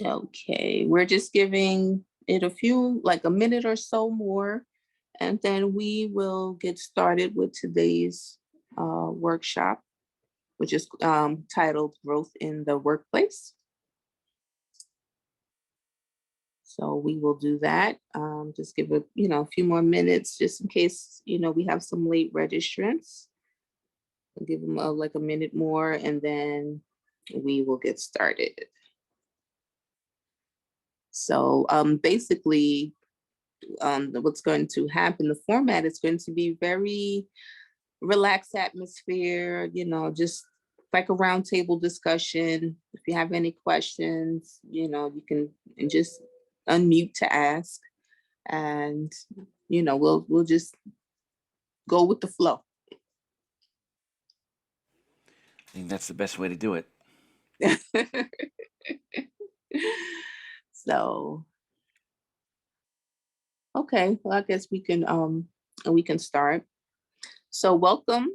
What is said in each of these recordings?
Okay, we're just giving it a few, like a minute or so more, and then we will get started with today's workshop, which is titled Growth in the Workplace. So we will do that. Just give it, a few more minutes, just in case, we have some late registrants. I'll give them like a minute more, and then we will get started. So basically, what's going to happen, the format is going to be very relaxed atmosphere, just like a roundtable discussion. If you have any questions, you can just unmute to ask, and we'll just go with the flow. I think that's the best way to do it. So, okay, well, I guess we can start. So welcome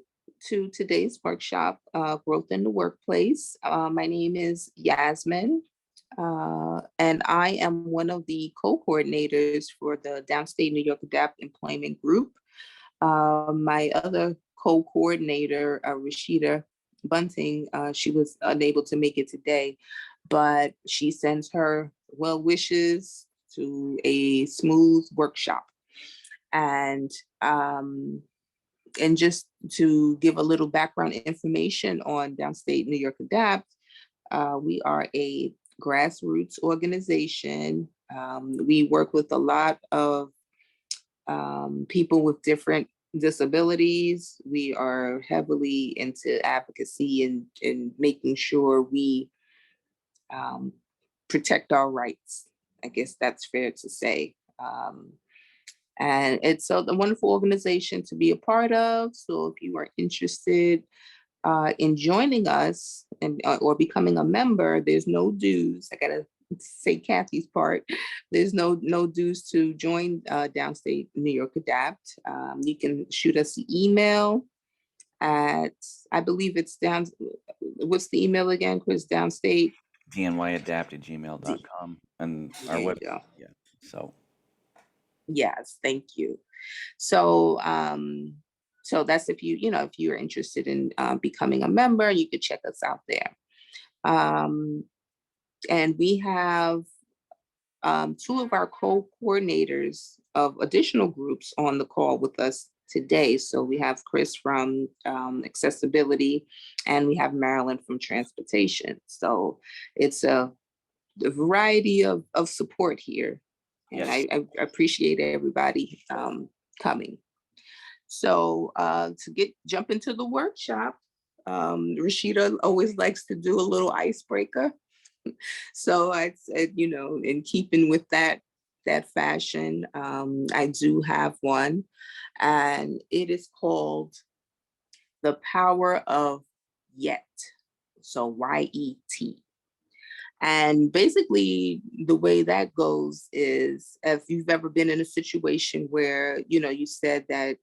to today's workshop, Growth in the Workplace. My name is Yasmin, and I am one of the co-coordinators for the Downstate New York Adapt Employment Group. My other co-coordinator, Rashida Bunting, she was unable to make it today, but she sends her well wishes to a smooth workshop. And just to give a little background information on Downstate New York Adapt, we are a grassroots organization. We work with a lot of people with different disabilities. We are heavily into advocacy and making sure we protect our rights. I guess that's fair to say. And it's a wonderful organization to be a part of. So if you are interested in joining us and or becoming a member, there's no dues. I gotta say Kathy's part. There's no dues to join Downstate New York Adapt. You can shoot us an email at, I believe it's down. What's the email again, Chris? Downstate. dnyadapt@gmail.com and our website. Yeah. So. Yes, thank you. So, so that's if if you're interested in becoming a member, you could check us out there. And we have two of our co-coordinators of additional groups on the call with us today. So we have Chris from accessibility, and we have Marilyn from transportation. So it's a variety of support here. And yes. I appreciate everybody coming. So to jump into the workshop, Rashida always likes to do a little icebreaker. So I said, in keeping with that fashion, I do have one, and it is called The Power of Yet. So YET. And basically the way that goes is, if you've ever been in a situation where, you said that,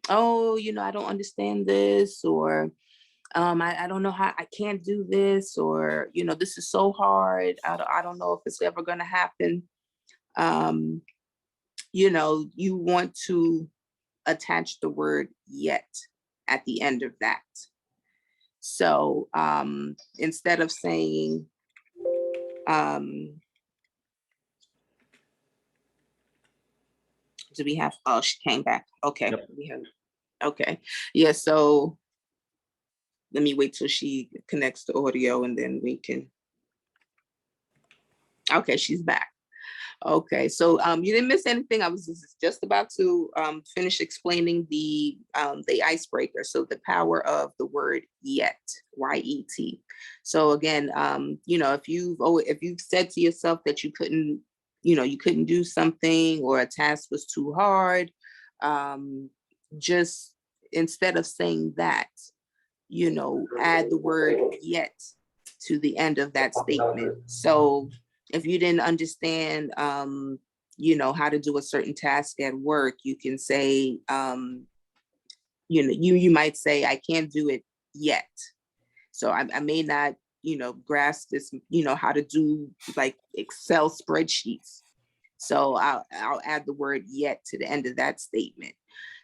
oh, I don't understand this, or I don't know how, I can't do this, or, this is so hard. I don't know if it's ever going to happen. You want to attach the word yet at the end of that. So instead of saying, do we have, oh, she came back. Okay. Yep. We have, okay. Yeah. So let me wait till she connects the audio, and then we can. Okay, she's back. Okay, so you didn't miss anything. I was just about to finish explaining the icebreaker. So the power of the word yet, YET. So again, if you've said to yourself that you couldn't do something, or a task was too hard, just instead of saying that, add the word yet to the end of that statement. So if you didn't understand, how to do a certain task at work, you can say, you might say, I can't do it yet. So I may not, grasp this, how to do like Excel spreadsheets. So I'll add the word yet to the end of that statement.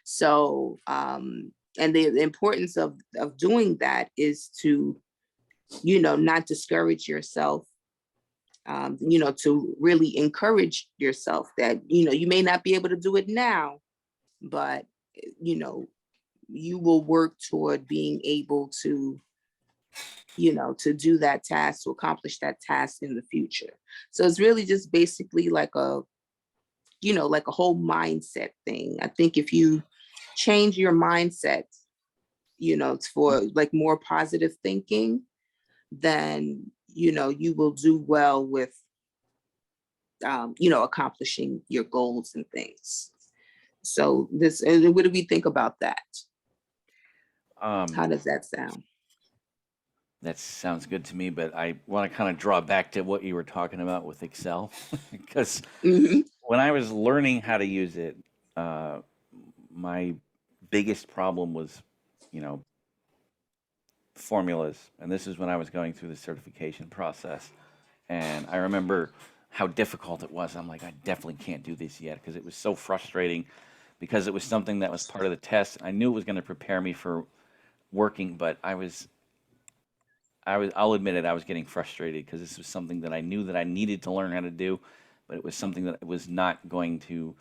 So, and the importance of doing that is to, not discourage yourself, to really encourage yourself that, you may not be able to do it now, but, you will work toward being able to, to do that task, to accomplish that task in the future. So it's really just basically like a whole mindset thing. I think if you change your mindset, for like more positive thinking, then, you will do well with, accomplishing your goals and things. So and what do we think about that? How does that sound? That sounds good to me, but I want to kind of draw back to what you were talking about with Excel, because when I was learning how to use it, my biggest problem was, formulas. And this is when I was going through the certification process. And I remember how difficult it was. I'm like, I definitely can't do this yet, because it was so frustrating, because it was something that was part of the test. I knew it was going to prepare me for working, but I'll admit it, I was getting frustrated, because this was something that I knew that I needed to learn how to do, but it was something that was not going to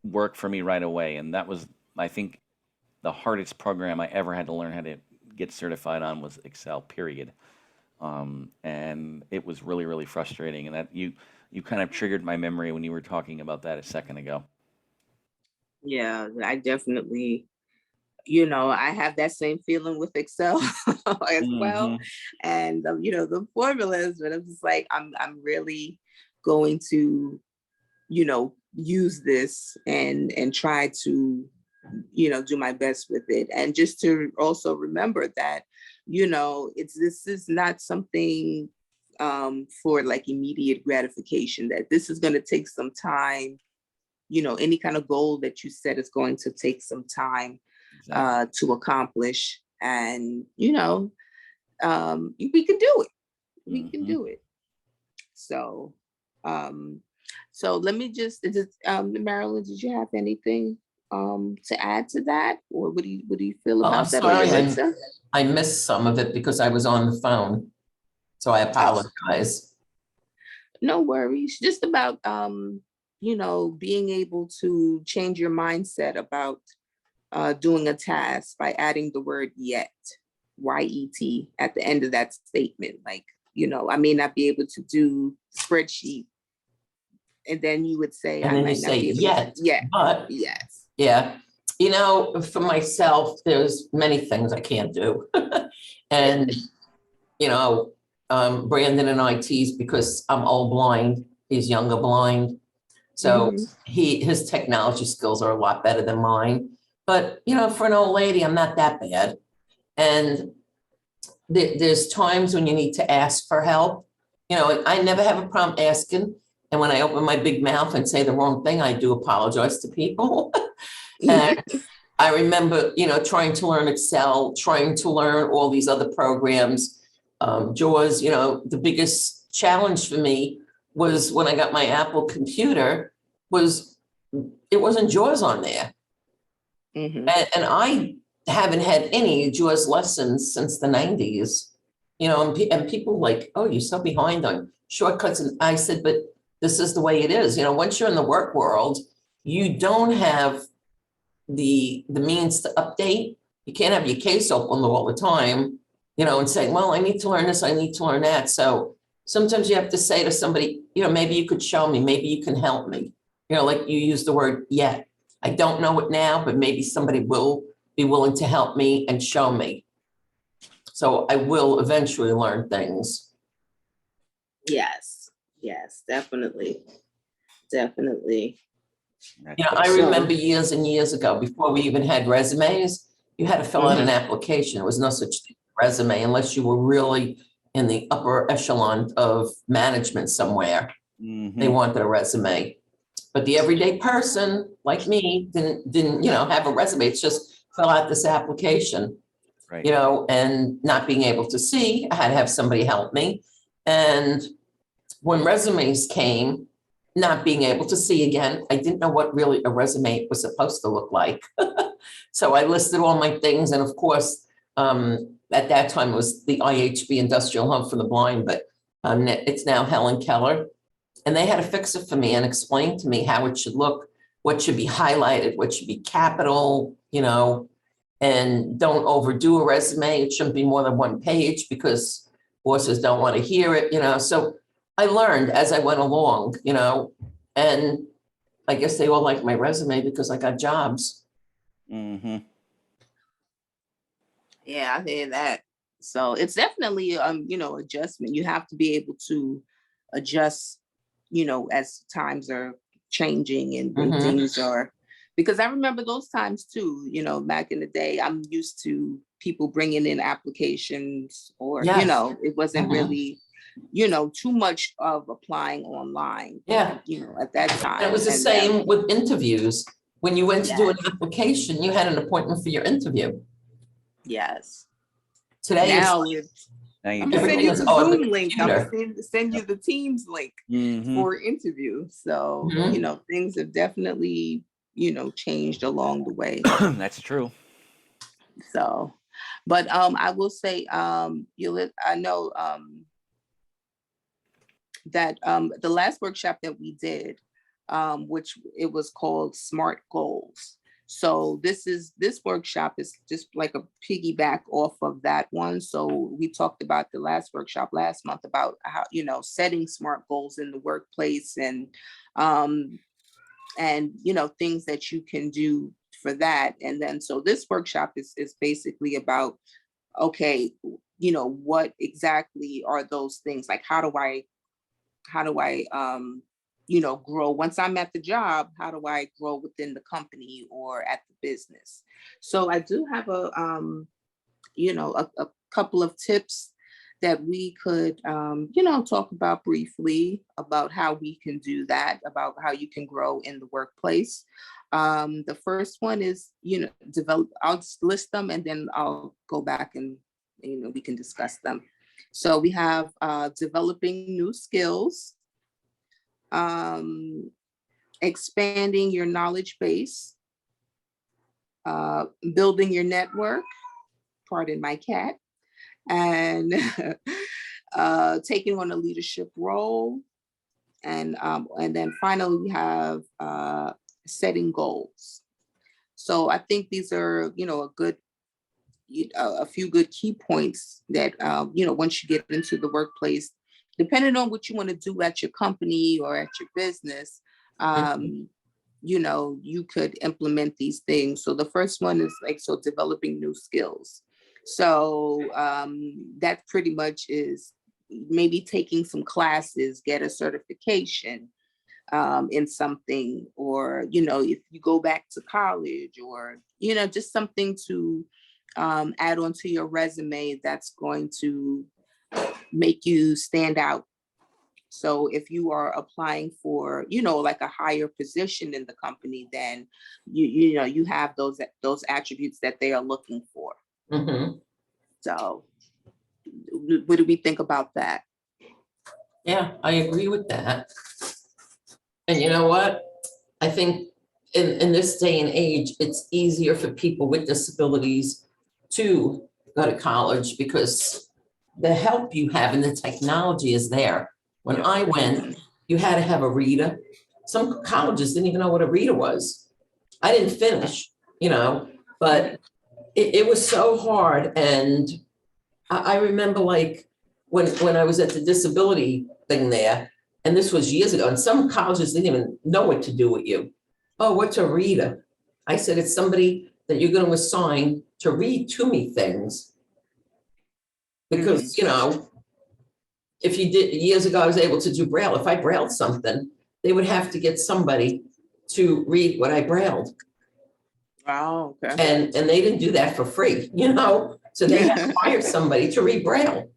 work for me right away. And that was, I think, the hardest program I ever had to learn how to get certified on was Excel, period. And it was really, really frustrating. And that you kind of triggered my memory when you were talking about that a second ago. Yeah, I definitely, I have that same feeling with Excel as well. And, the formulas, but I'm just like, I'm really going to, use this and try to, do my best with it. And just to also remember that, this is not something for like immediate gratification, that this is going to take some time. Any kind of goal that you set is going to take some time to accomplish. And, we can do it. We can do it. So, let me just, Marilyn, did you have anything to add to that? Or what do you feel about that? Sorry, I missed some of it because I was on the phone. So I apologize. No worries. Just about, being able to change your mindset about doing a task by adding the word yet, Y-E-T, at the end of that statement. Like, I may not be able to do spreadsheet. And then you would say, and then you say yet, but yes. Yeah. For myself, there's many things I can't do. And, Brandon in IT's, because I'm old blind, he's younger blind. So his technology skills are a lot better than mine. But, for an old lady, I'm not that bad. And there's times when you need to ask for help. I never have a problem asking. And when I open my big mouth and say the wrong thing, I do apologize to people. And I remember, trying to learn Excel, trying to learn all these other programs. JAWS, the biggest challenge for me was when I got my Apple computer, it wasn't JAWS on there. And I haven't had any JAWS lessons since the 90s, and people like, oh, you're so behind on shortcuts. And I said, but this is the way it is. Once you're in the work world, you don't have the means to update. You can't have your case open all the time, and say, well, I need to learn this, I need to learn that. So sometimes you have to say to somebody, maybe you could show me, maybe you can help me. Like you use the word yet. I don't know it now, but maybe somebody will be willing to help me and show me. So I will eventually learn things. Yes, definitely. I remember years and years ago, before we even had resumes, you had to fill out an application. There was no such thing as a resume unless you were really in the upper echelon of management somewhere. They wanted a resume. But the everyday person like me didn't have a resume. It's just fill out this application. Right. you know, and not being able to see, I had to have somebody help me. And when resumes came, not being able to see again, I didn't know what really a resume was supposed to look like. So I listed all my things. And of course, at that time it was the IHB Industrial Home for the Blind, but it's now Helen Keller. And they had to fix it for me and explain to me how it should look, what should be highlighted, what should be capital, you know, and don't overdo a resume. It shouldn't be more than one page because bosses don't want to hear it, you know. So I learned as I went along, you know, and I guess they all like my resume because I got jobs. Mm-hmm. Yeah, I hear that. So it's definitely adjustment. You have to be able to adjust, as times are changing and when Mhm. things are, because I remember those times too, back in the day. I'm used to people bringing in applications or, Yes. it wasn't Mhm. really, too much of applying online, Yeah. at that time. And it was the same with interviews. When you went to do an Yes. application, you had an appointment for your interview. Yes. Today, Now it's Now you I'm gonna do send everything you it. is the on the Zoom link. I'm computer. gonna send you the Teams link Mm-hmm. for interview. So, Mhm. things have definitely, changed along the way. That's true. So, but I will say, I know that the last workshop that we did, which it was called Smart Goals. So this workshop is just like a piggyback off of that one. So we talked about the last workshop last month about how, setting smart goals in the workplace um, and things that you can do for that. And then so this workshop is basically about, okay, what exactly are those things? Like how do I grow once I'm at the job? How do I grow within the company or at the business? So I do have a couple of tips that we could talk about briefly about how we can do that, about how you can grow in the workplace. The first one is, develop. I'll just list them and then I'll go back and we can discuss them. So we have developing new skills, expanding your knowledge base, building your network, pardon my cat, and taking on a leadership role. And then finally we have setting goals. So I think these are, a few good key points that, once you get into the workplace, depending on what you want to do at your company or at your business, you could implement these things. So the first one is developing new skills. So that pretty much is maybe taking some classes, get a certification in something, or, if you go back to college or, just something to add on to your resume that's going to make you stand out. So if you are applying for, like a higher position in the company, then you have those attributes that they are looking for. Mhm. So what do we think about that? Yeah, I agree with that. And you know what? I think in this day and age, it's easier for people with disabilities to go to college because the help you have and the technology is there. When I went, you had to have a reader. Some colleges didn't even know what a reader was. I didn't finish, but it was so hard. And I remember like when I was at the disability thing there, and this was years ago, and some colleges didn't even know what to do with you. Oh, what's a reader? I said, it's somebody that you're going to assign to read to me things. Because, if you did, years ago, I was able to do Braille. If I brailled something, they would have to get somebody to read what I brailled. Oh, okay. And they didn't do that for free, so they had to hire somebody to read Braille.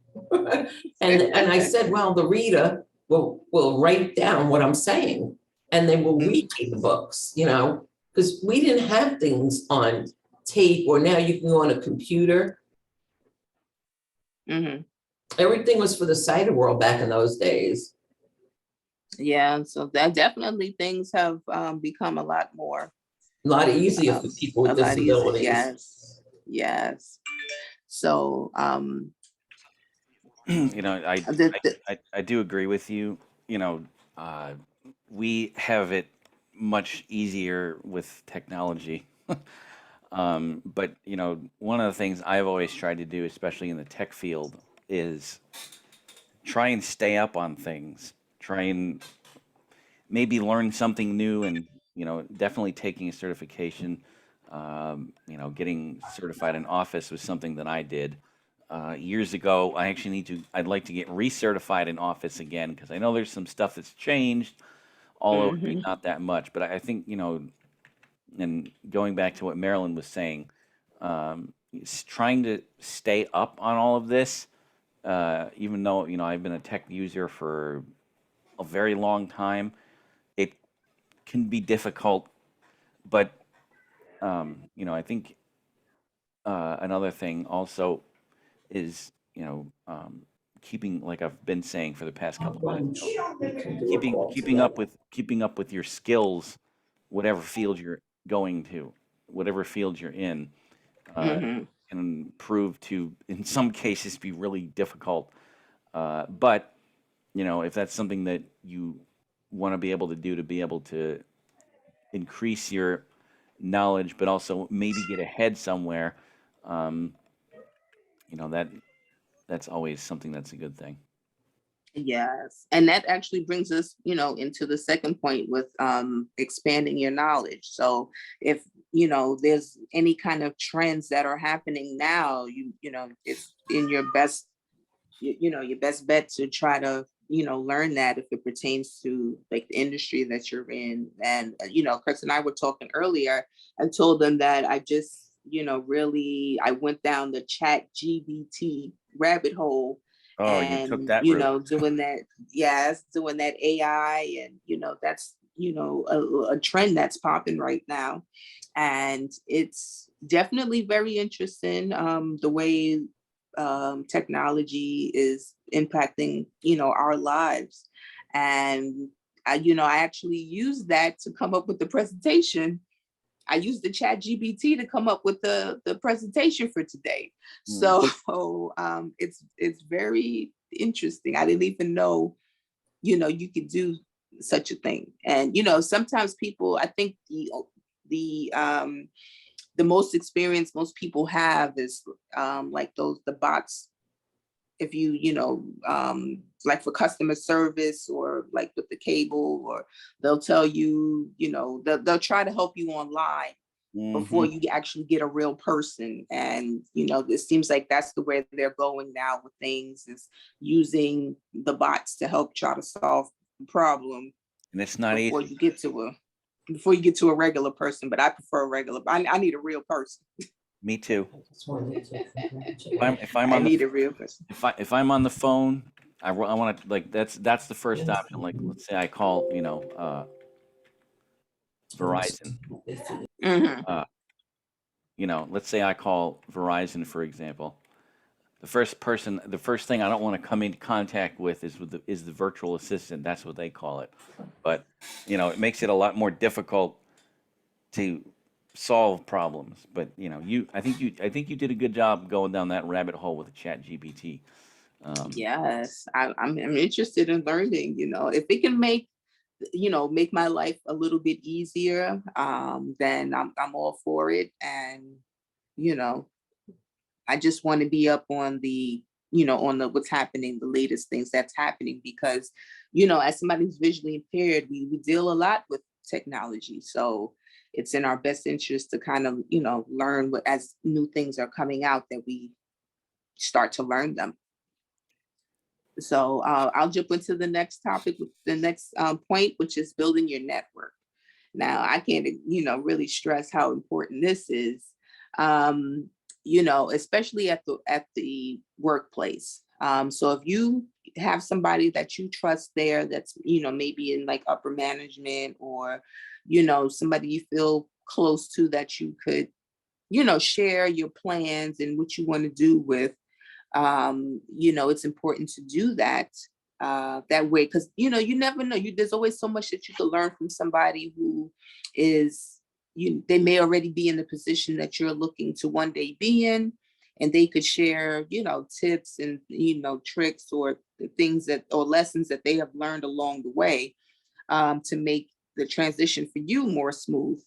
and I said, well, the reader will write down what I'm saying and they will read me the books, because we didn't have things on tape or now you can go on a computer Mhm. Everything was for the cider world back in those days. Yeah, so that definitely things have become a lot more, A lot easier for people a with lot easier. disabilities. Yes, yes. So You know, the I do agree with you. You know, uh, we have it much easier with technology. But you know, one of the things I've always tried to do, especially in the tech field, is try and stay up on things. Try and maybe learn something new, and you know, definitely taking a certification. You know, getting certified in Office was something that I did years ago. I actually need to. I'd like to get recertified in Office again because I know there's some stuff that's changed, although maybe Mhm. not that much. But I think, you know, and going back to what Marilyn was saying, trying to stay up on all of this, even though, you know, I've been a tech user for a very long time, it can be difficult. But you know, I think another thing also is, you know, keeping, like I've been saying for the past couple of minutes, keeping up with your skills, whatever field you're going to, whatever field you're in, uh, Mhm. can prove to, in some cases, be really difficult. But you know, if that's something that you want to be able to do to be able to increase your knowledge, but also maybe get ahead somewhere, um, you know, that's always something that's a good thing. Yes. And that actually brings us, into the second point with expanding your knowledge. So if, there's any kind of trends that are happening now, it's in your best, your best bet to try to, learn that if it pertains to like the industry that you're in. And, Chris and I were talking earlier. I told them that I just, really, I went down the chat GBT rabbit hole Oh, you took and, that route. doing that, yes, doing that AI. And, that's, a trend that's popping right now. And it's definitely very interesting, the way technology is impacting our lives. And I actually used that to come up with the presentation. I used the chat GPT to come up with the presentation for today. Mm. So it's very interesting. I didn't even know you could do such a thing. And sometimes people, I think the the most experience most people have is like the bots. If like for customer service or like with the cable, or they'll tell you, they'll try to help you online before Hmm. you actually get a real person. And it seems like that's the way they're going now with things, is using the bots to help try to solve the problem And it's not before easy. you get to a before you get to a regular person. But I prefer a regular. I need a real person. Me too. If I'm I on the need a real person. if I'm on the phone, I want to, like, that's the first option. Like, let's say I call, you know, Verizon. Hmm. Uh, you know, let's say I call Verizon, for example. The first thing I don't want to come into contact with is the virtual assistant. That's what they call it. But you know, it makes it a lot more difficult to solve problems. But you know, I think you did a good job going down that rabbit hole with the Chat GPT. Um, Yes, I'm interested in learning. If it can make my life a little bit easier, then I'm all for it. And you know, I just want to be up on the what's happening, the latest things that's happening, because as somebody who's visually impaired, we deal a lot with technology. So it's in our best interest to kind of learn what, as new things are coming out, that we start to learn them. So I'll jump into the next topic, with the next point, which is building your network. Now, I can't, really stress how important this is, especially at the workplace. So if you have somebody that you trust there, that's, maybe in like upper management, or, somebody you feel close to, that you could, share your plans and what you want to do with, It's important to do that that way, because you never know. There's always so much that you can learn from somebody who is they may already be in the position that you're looking to one day be in, and they could share tips and tricks or the things that or lessons that they have learned along the way to make the transition for you more smooth.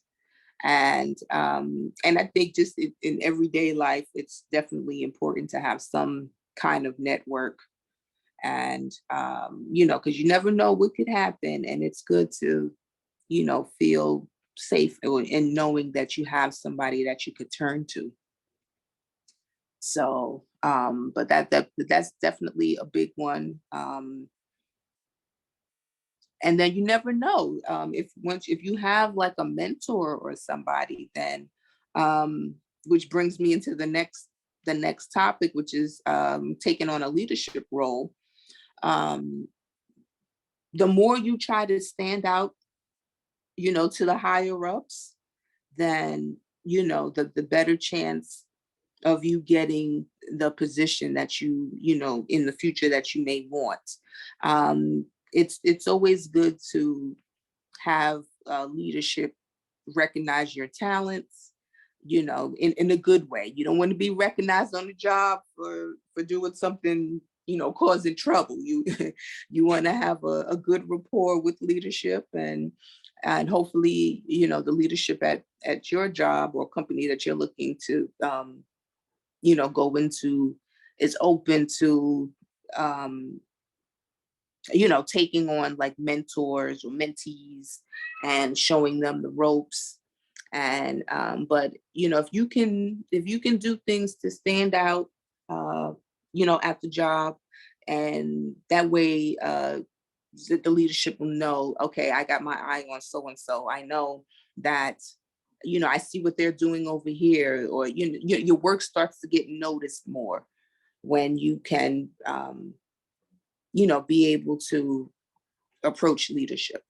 And I think just in everyday life, it's definitely important to have some kind of network. And because you never know what could happen, and it's good to feel safe in knowing that you have somebody that you could turn to. So but that's definitely a big one. And then you never know, if you have like a mentor or somebody, then which brings me into the next topic, which is taking on a leadership role. The more you try to stand out to the higher ups, then the better chance of you getting the position that in the future that you may want. It's always good to have leadership recognize your talents, in a good way. You don't want to be recognized on the job for doing something, causing trouble. You want to have a good rapport with leadership, and hopefully, the leadership at your job or company that you're looking to, go into is open to, taking on like mentors or mentees and showing them the ropes. And but if you can do things to stand out at the job, and that way the leadership will know, okay, I got my eye on so and so. I know that I see what they're doing over here, or your work starts to get noticed more when you can be able to approach leadership.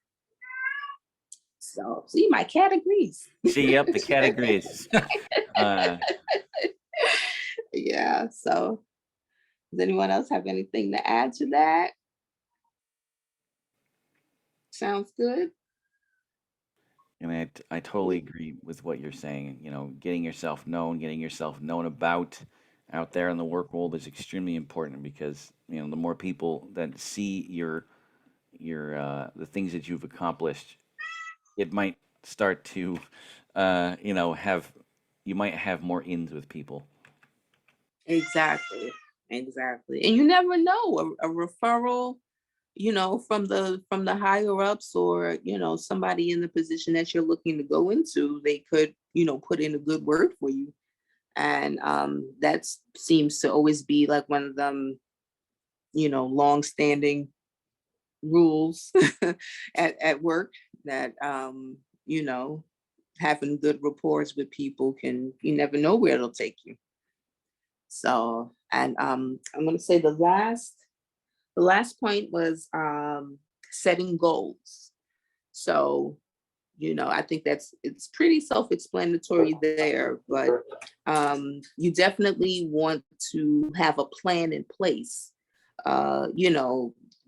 So see, my cat agrees. See, yep, the cat agrees. Yeah. So does anyone else have anything to add to that? Sounds good. I mean, I totally agree with what you're saying. Getting yourself known about out there in the work world is extremely important, because the more people that see your the things that you've accomplished, it might start to have you might have more ins with people. Exactly. And you never know, a referral, from the higher ups, or somebody in the position that you're looking to go into, they could put in a good word for you. And that seems to always be like one of them long standing rules at work, that having good rapport with people, you never know where it'll take you. So, and I'm going to say the last point was setting goals. So, I think it's pretty self-explanatory there, but you definitely want to have a plan in place.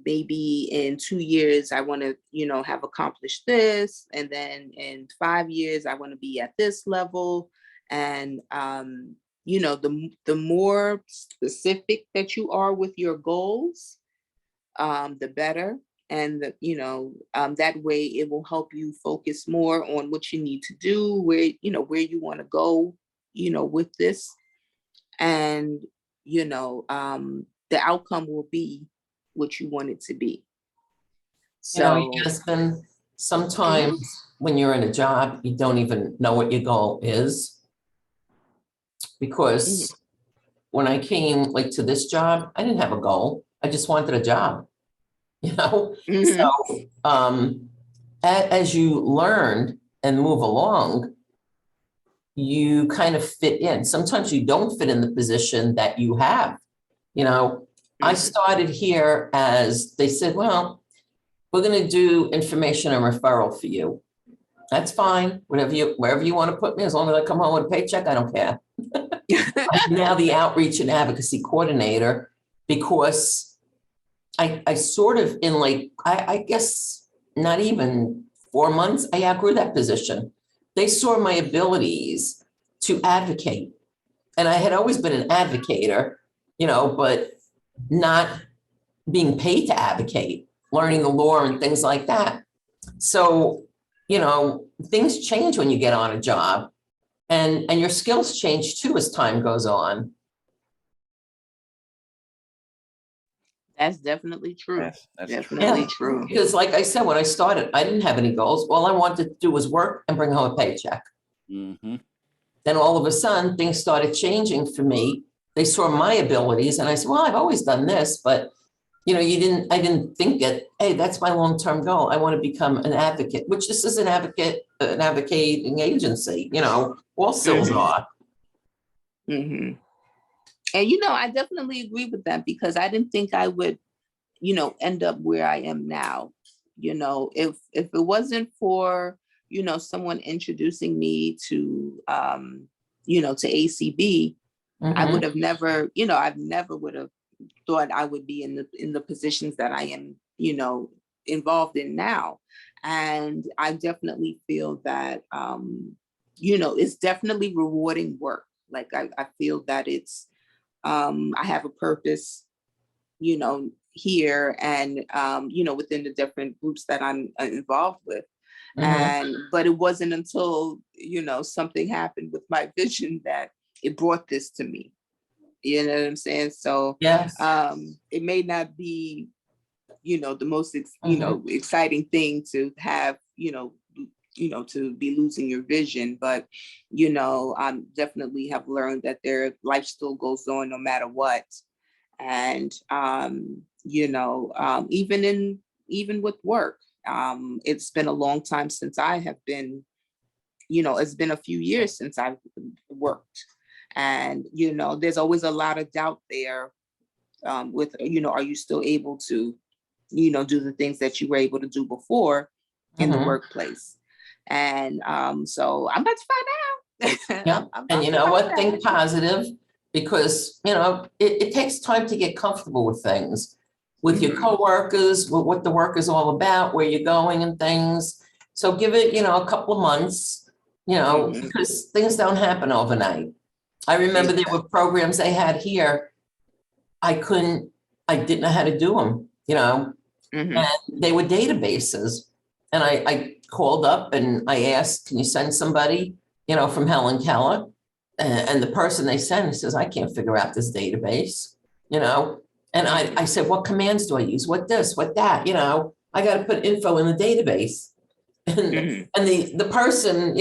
Maybe in 2 years, I want to, have accomplished this. And then in 5 years, I want to be at this level. And, the more specific that you are with your goals, the better. And that way it will help you focus more on what you need to do, where you want to go, with this. And, the outcome will be what you want it to be. So, Yasmin, sometimes when you're in a job, you don't even know what your goal is. Because when I came to this job, I didn't have a goal. I just wanted a job, So as you learn and move along, you kind of fit in. Sometimes you don't fit in the position that you have. I started here as they said, well, we're going to do information and referral for you. That's fine. Wherever you want to put me, as long as I come home with a paycheck, I don't care. I'm now the outreach and advocacy coordinator because I sort of in like, I guess not even 4 months, I outgrew that position. They saw my abilities to advocate. And I had always been an advocator, but not being paid to advocate, learning the law and things like that. So, things change when you get on a job and your skills change too as time goes on. That's definitely true. Yes, that's Definitely Yeah. true. Because like I said, when I started, I didn't have any goals. All I wanted to do was work and bring home a paycheck. Mm-hmm. Then all of a sudden, things started changing for me. They saw my abilities and I said, well, I've always done this, but I didn't think it, hey, that's my long-term goal. I want to become an advocate, which this is an advocating agency, all sills are. Mm-hmm. And, I definitely agree with that because I didn't think I would, end up where I am now. If it wasn't for, someone introducing me to, to ACB, I would have never, I've never would have thought I would be in the positions that I am, involved in now. And I definitely feel that, it's definitely rewarding work. Like I feel that it's, I have a purpose, here and, within the different groups that I'm involved with. But it wasn't until, something happened with my vision that it brought this to me. You know what I'm saying? So Yes. it may not be, the most, exciting thing to have, to be losing your vision, but, definitely have learned that life still goes on no matter what. And, even with work, it's been a long time since I have been, it's been a few years since I've worked. And, there's always a lot of doubt there with, are you still able to, do the things that you were able to do before in the workplace? And so I'm about to find out. Yeah. And you know what? Think positive because, it takes time to get comfortable with things, with your coworkers, with what the work is all about, where you're going and things. So give it, a couple of months, because things don't happen overnight. I remember there were programs they had here. I didn't know how to do them, and they were databases. And I called up and I asked, can you send somebody, from Helen Keller? And the person they sent says, I can't figure out this database, and I said, what commands do I use? What this, what that, I got to put info in the database. And the person,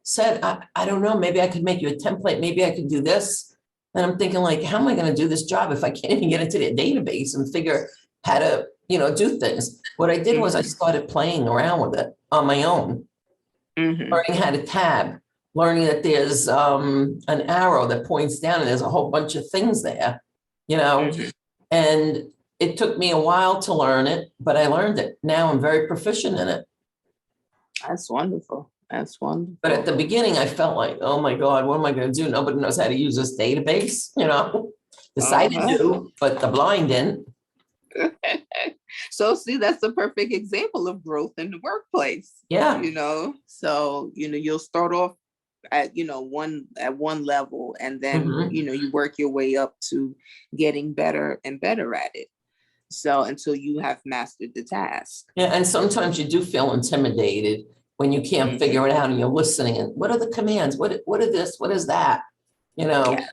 said, I don't know, maybe I could make you a template. Maybe I could do this. And I'm thinking like, how am I going to do this job if I can't even get into the database and figure how to, do things? What I did was I started playing around with it on my own, learning how to tab, learning that there's an arrow that points down and there's a whole bunch of things there, and it took me a while to learn it, but I learned it. Now I'm very proficient in it. That's wonderful. That's wonderful. But at the beginning, I felt like, oh my God, what am I going to do? Nobody knows how to use this database, The sighted do, but the blind didn't. So see, that's a perfect example of growth in the workplace. Yeah. So, you'll start off at, one level and then, you work your way up to getting better and better at it. So until you have mastered the task. Yeah. And sometimes you do feel intimidated when you can't figure it out and you're listening and what are the commands? What are this? What is that? Yeah,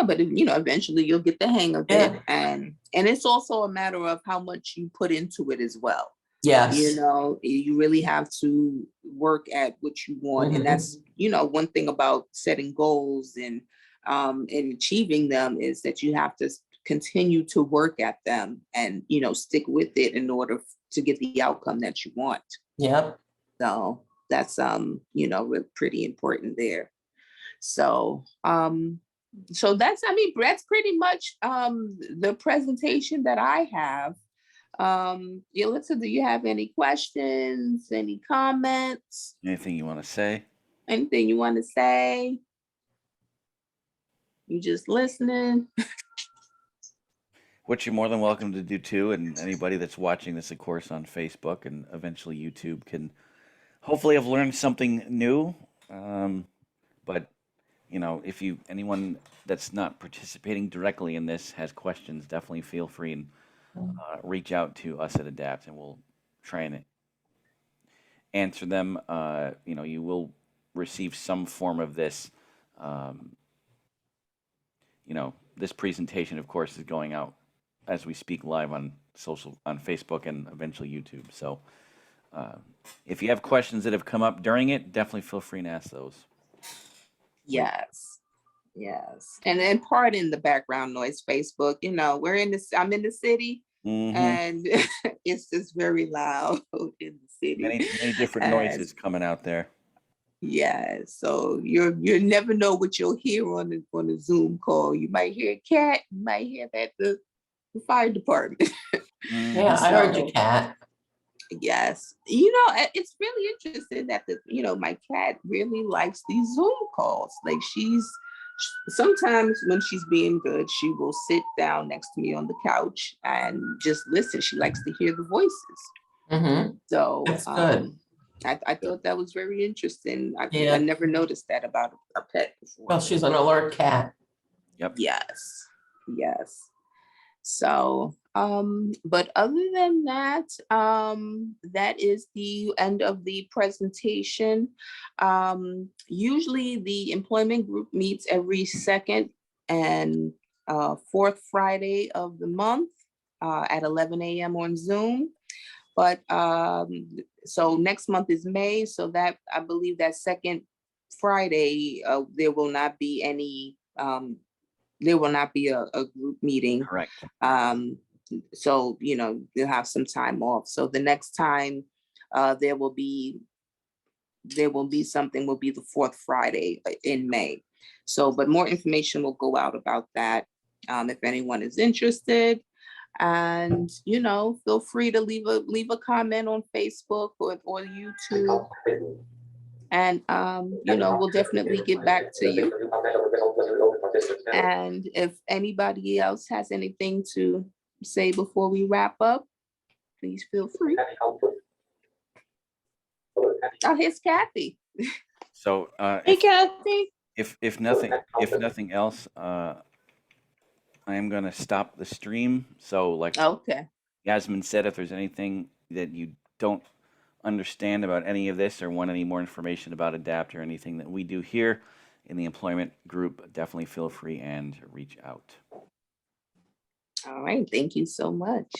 but eventually you'll get the hang of it. And it's also a matter of how much you put into it as well. Yes. You really have to work at what you want. And that's, one thing about setting goals and achieving them is that you have to continue to work at them and, stick with it in order to get the outcome that you want. Yep. So that's, pretty important there. So, that's pretty much the presentation that I have. Yelitza, do you have any questions, any comments? Anything you want to say? Anything you want to say? You just listening. Which you're more than welcome to do too. And anybody that's watching this, of course, on Facebook and eventually YouTube can hopefully have learned something new. But if anyone that's not participating directly in this has questions, definitely feel free and reach out to us at Adapt, and we'll try and answer them. You will receive some form of this. This presentation, of course, is going out as we speak live on Facebook and eventually YouTube. So if you have questions that have come up during it, definitely feel free and ask those. Yes. And then pardon the background noise, Facebook. I'm in the city, and it's just very loud in the city. Many different noises coming out there. Yeah, so you never know what you'll hear on the Zoom call. You might hear a cat, you might hear that the fire department. Yeah, I heard your cat. Yes, it's really interesting that my cat really likes these Zoom calls. Like sometimes when she's being good, she will sit down next to me on the couch and just listen. She likes to hear the voices. So that's good. I thought that was very interesting. I never noticed that about a pet before. Well, she's an alert cat. Yep. Yes. So, but other than that, that is the end of the presentation. Usually the employment group meets every second and fourth Friday of the month at 11 a.m. on Zoom. But so next month is May, so that I believe that second Friday there will not be any a group meeting. Correct. So you'll have some time off. So the next time there will be something will be the fourth Friday in May. So, but more information will go out about that if anyone is interested. And feel free to leave a comment on Facebook or YouTube, and we'll definitely get back to you. And if anybody else has anything to say before we wrap up, please feel free. Oh, here's Kathy. So hey, Kathy. If nothing else, I am going to stop the stream. So like Yasmin said, if there's anything that you don't understand about any of this or want any more information about Adapt or anything that we do here in the employment group, definitely feel free and reach out. All right. Thank you so much.